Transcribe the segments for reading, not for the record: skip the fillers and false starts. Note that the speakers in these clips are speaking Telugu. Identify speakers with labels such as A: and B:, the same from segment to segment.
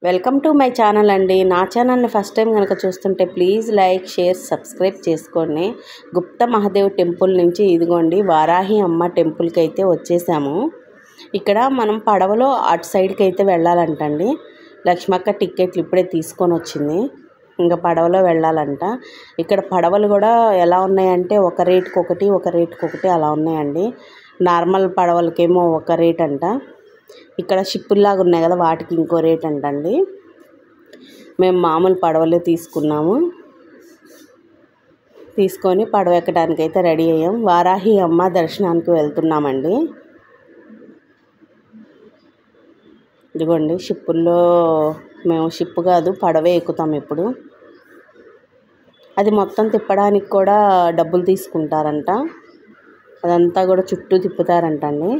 A: వెల్కమ్ టు మై ఛానల్ అండి. నా ఛానల్ని ఫస్ట్ టైం కనుక చూస్తుంటే ప్లీజ్ లైక్, షేర్, సబ్స్క్రైబ్ చేసుకోండి. గుప్త మహాదేవ్ టెంపుల్ నుంచి ఇదిగోండి వారాహి అమ్మ టెంపుల్కి అయితే వచ్చేసాము. ఇక్కడ మనం పడవలో అటు సైడ్కి అయితే వెళ్ళాలంటండి. లక్ష్మక్క టికెట్లు ఇప్పుడే తీసుకొని వచ్చింది. ఇంకా పడవలో వెళ్ళాలంట. ఇక్కడ పడవలు కూడా ఎలా ఉన్నాయంటే ఒక రేటుకొకటి అలా ఉన్నాయండి. నార్మల్ పడవలకేమో ఒక రేట్ అంట. ఇక్కడ షిప్పుల్లాగా ఉన్నాయి కదా, వాటికి ఇంకో రేట్ అంటండి. మేము మామూలు పడవలే తీసుకున్నాము. తీసుకొని పడవ ఎక్కడానికి అయితే రెడీ అయ్యాం. వారాహి అమ్మ దర్శనానికి వెళ్తున్నామండి. ఇదిగోండి షిప్పుల్లో మేము షిప్ కాదు పడవే ఎక్కుతాం ఇప్పుడు. అది మొత్తం తిప్పడానికి కూడా డబ్బులు తీసుకుంటారంట. అదంతా కూడా చుట్టూ తిప్పుతారంటండి.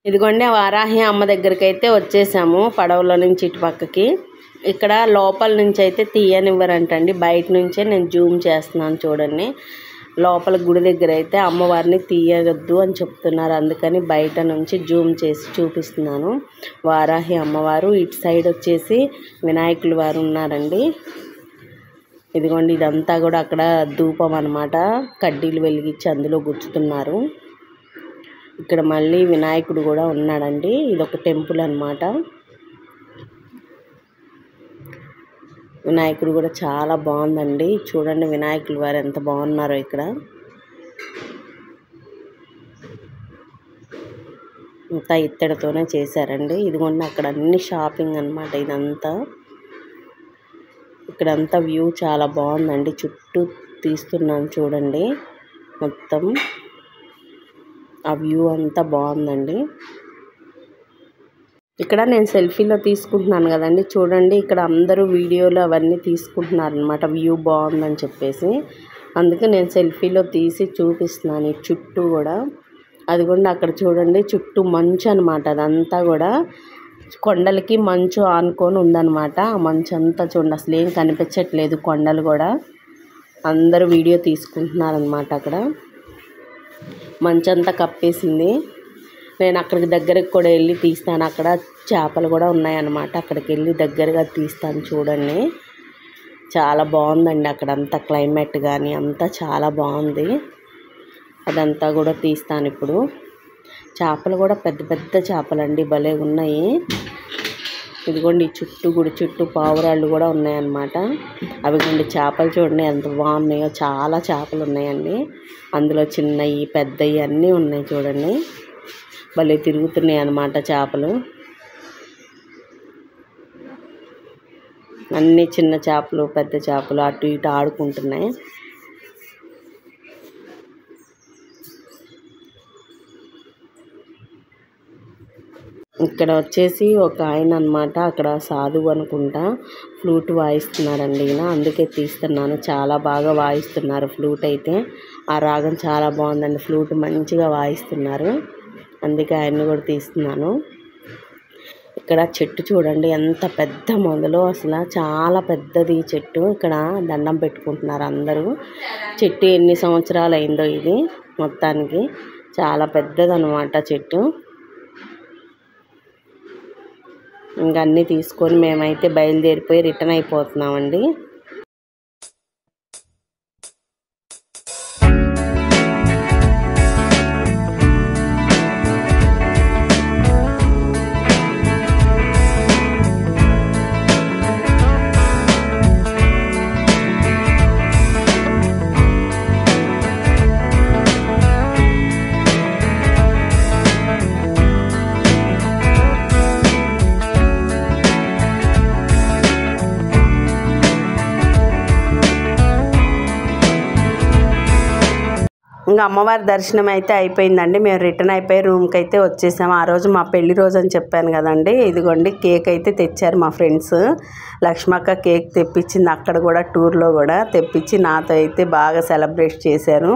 A: ఇదిగోండి వారాహి అమ్మ దగ్గరికి అయితే వచ్చేసాము. పడవలో నుంచి ఇటు పక్కకి. ఇక్కడ లోపల నుంచి అయితే తీయనివ్వరంటండి. బయట నుంచే నేను జూమ్ చేస్తున్నాను చూడండి. లోపల గుడి దగ్గర అయితే అమ్మవారిని తీయవద్దు అని చెప్తున్నారు. అందుకని బయట నుంచి జూమ్ చేసి చూపిస్తున్నాను. వారాహి అమ్మవారు, ఇటు సైడ్ వచ్చేసి వినాయకులు వారు ఉన్నారండి. ఇదిగోండి ఇదంతా కూడా అక్కడ ధూపం అన్నమాట. కడ్డీలు వెలిగించి అందులో గుచ్చుతున్నారు. ఇక్కడ మళ్ళీ వినాయకుడు కూడా ఉన్నాడండి. ఇదొక టెంపుల్ అన్నమాట. వినాయకుడు కూడా చాలా బాగుందండి. చూడండి వినాయకులు వారు ఎంత బాగున్నారో ఇక్కడ. ఇంత ఇత్తడితోనే చేశారండి. ఇదిగోండి అక్కడ అన్ని షాపింగ్ అన్నమాట ఇదంతా. ఇక్కడంతా వ్యూ చాలా బాగుందండి. చుట్టూ తీస్తున్నాను చూడండి, మొత్తం ఆ వ్యూ అంతా బాగుందండి. ఇక్కడ నేను సెల్ఫీలో తీసుకుంటున్నాను కదండి, చూడండి ఇక్కడ అందరూ వీడియోలు అవన్నీ తీసుకుంటున్నారు అనమాట, వ్యూ బాగుందని చెప్పేసి. అందుకే నేను సెల్ఫీలో తీసి చూపిస్తున్నాను ఈ చుట్టూ కూడా. అదిగోండి అక్కడ చూడండి చుట్టూ మంచు అనమాట, అదంతా కూడా కొండలకి మంచు ఆనుకొని ఉందన్నమాట. ఆ మంచు అంతా చూడండి అసలు ఏం కనిపించట్లేదు, కొండలు కూడా. అందరూ వీడియో తీసుకుంటున్నారనమాట. అక్కడ మంచు అంతా కప్పేసింది. నేను అక్కడికి దగ్గరకు కూడా వెళ్ళి తీస్తాను. అక్కడ చేపలు కూడా ఉన్నాయన్నమాట, అక్కడికి వెళ్ళి దగ్గరగా తీస్తాను చూడండి. చాలా బాగుందండి అక్కడంతా, క్లైమేట్ కానీ అంతా చాలా బాగుంది. అదంతా కూడా తీస్తాను ఇప్పుడు. చేపలు కూడా పెద్ద పెద్ద చేపలండి, భలే ఉన్నాయి. ఇదిగోండి చుట్టూ గుడి చుట్టూ పావురాళ్ళు కూడా ఉన్నాయన్నమాట. అవి కొన్ని చేపలు చూడండి ఎంత బాగున్నాయో, చాలా చేపలు ఉన్నాయండి. అందులో చిన్నవి పెద్దవి అన్నీ ఉన్నాయి చూడండి, భలే తిరుగుతున్నాయి అన్నమాట చేపలు. అన్నీ చిన్న చేపలు పెద్ద చేపలు అటు ఇటు ఆడుకుంటున్నాయి. ఇక్కడ వచ్చేసి ఒక ఆయన అన్నమాట, అక్కడ సాధువు అనుకుంటా, ఫ్లూట్ వాయిస్తున్నారండి ఈయన, అందుకే తీస్తున్నాను. చాలా బాగా వాయిస్తున్నారు ఫ్లూట్ అయితే. ఆ రాగం చాలా బాగుందండి, ఫ్లూట్ మంచిగా వాయిస్తున్నారు, అందుకే ఆయన్ని కూడా తీస్తున్నాను. ఇక్కడ చెట్టు చూడండి ఎంత పెద్ద మొదలో, అసలు చాలా పెద్దది చెట్టు. ఇక్కడ దండం పెట్టుకుంటున్నారు అందరూ. చెట్టు ఎన్ని సంవత్సరాలు అయిందో ఇది, మొత్తానికి చాలా పెద్దదన్నమాట చెట్టు. ఇంకా అన్నీ తీసుకొని మేమైతే బయలుదేరిపోయి రిటర్న్ అయిపోతున్నామండి. ఇంకా అమ్మవారి దర్శనం అయితే అయిపోయిందండి. మేము రిటర్న్ అయిపోయి రూమ్కి అయితే వచ్చేసాము. ఆ రోజు మా పెళ్లి రోజు అని చెప్పాను కదండి. ఇదిగోండి కేక్ అయితే తెచ్చారు మా ఫ్రెండ్స్. లక్ష్మక్క కేక్ తెప్పించింది, అక్కడ కూడా టూర్లో కూడా తెప్పించి నాతో అయితే బాగా సెలబ్రేట్ చేశారు,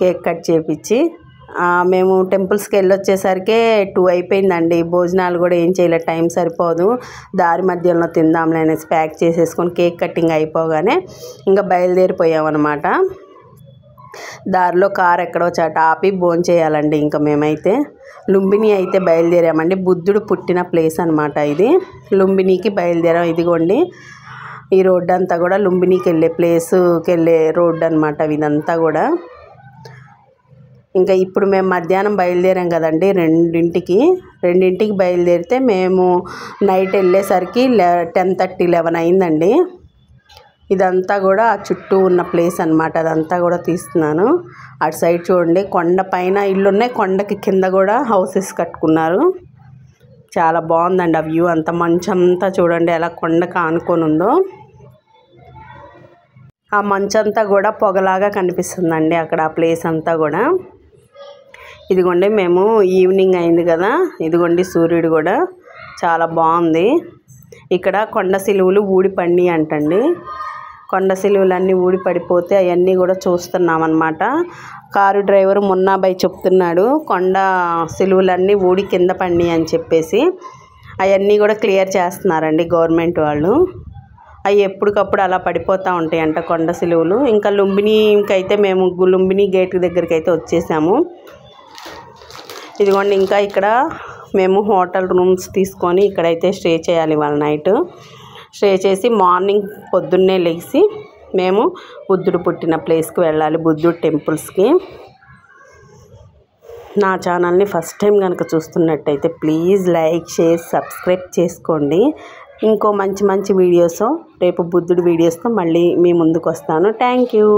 A: కేక్ కట్ చేపించి. మేము టెంపుల్స్కి వెళ్ళొచ్చేసరికి 2 అయిపోయిందండి. భోజనాలు కూడా ఏం చేయలేదు, టైం సరిపోదు. దారి మధ్యలో తిందాంలే అనేసి ప్యాక్ చేసేసుకొని కేక్ కటింగ్ అయిపోగానే ఇంకా బయలుదేరిపోయామన్నమాట. దారిలో కార్ ఎక్కడో చాట ఆపి భోంచేయాలండి. ఇంకా మేమైతే లుంబిని అయితే బయలుదేరామండి. బుద్ధుడు పుట్టిన ప్లేస్ అనమాట ఇది. లుంబినికి బయలుదేరాం. ఇదిగోండి ఈ రోడ్డు అంతా కూడా లుంబినికి వెళ్ళే ప్లేస్కి వెళ్ళే రోడ్డు అనమాట ఇదంతా కూడా. ఇంకా ఇప్పుడు మేము మధ్యాహ్నం బయలుదేరాం కదండి, 2ంటికి బయలుదేరితే మేము నైట్ వెళ్ళేసరికి 10:30, 11 అయిందండి. ఇదంతా కూడా ఆ చుట్టూ ఉన్న ప్లేస్ అనమాట, అదంతా కూడా తీస్తున్నాను. అటు సైడ్ చూడండి కొండ పైన ఇల్లు ఉన్నాయి, కొండకి కింద కూడా హౌసెస్ కట్టుకున్నారు. చాలా బాగుందండి ఆ వ్యూ అంతా. మంచంతా చూడండి ఎలా కొండకు ఆనుకొని ఉందో. ఆ మంచంతా కూడా పొగలాగా కనిపిస్తుందండి అక్కడ ఆ ప్లేస్ అంతా కూడా. ఇదిగోండి మేము ఈవినింగ్ అయింది కదా, ఇదిగోండి సూర్యుడు కూడా చాలా బాగుంది. ఇక్కడ కొండ సిలువలు ఊడిపండి అంటండి. కొండ సిలువలన్నీ ఊడి పడిపోతే అవన్నీ కూడా చూస్తున్నామన్నమాట. కారు డ్రైవర్ మున్నాబాయ్ చెప్తున్నాడు కొండ సిలువలన్నీ ఊడి కింద పండి అని చెప్పేసి. అవన్నీ కూడా క్లియర్ చేస్తున్నారండి గవర్నమెంట్ వాళ్ళు. అవి ఎప్పటికప్పుడు అలా పడిపోతూ ఉంటాయంట కొండ సిలువలు. ఇంకా లుంబినికి అయితే మేము లుంబిని గేట్ దగ్గరికి అయితే వచ్చేసాము. ఇదిగోండి ఇంకా ఇక్కడ మేము హోటల్ రూమ్స్ తీసుకొని ఇక్కడైతే స్టే చేయాలి వాళ్ళ నైట్. స్టే చేసి మార్నింగ్ పొద్దున్నే లేచి మేము బుద్ధుడు పుట్టిన ప్లేస్కి వెళ్ళాలి, బుద్ధుడు టెంపుల్స్కి. నా ఛానల్ని ఫస్ట్ టైం కనుక చూస్తున్నట్టయితే ప్లీజ్ లైక్, షేర్, సబ్స్క్రైబ్ చేసుకోండి. ఇంకో మంచి మంచి వీడియోస్ రేపు బుద్ధుడి వీడియోస్తో మళ్ళీ మీ ముందుకు వస్తాను. Thank you.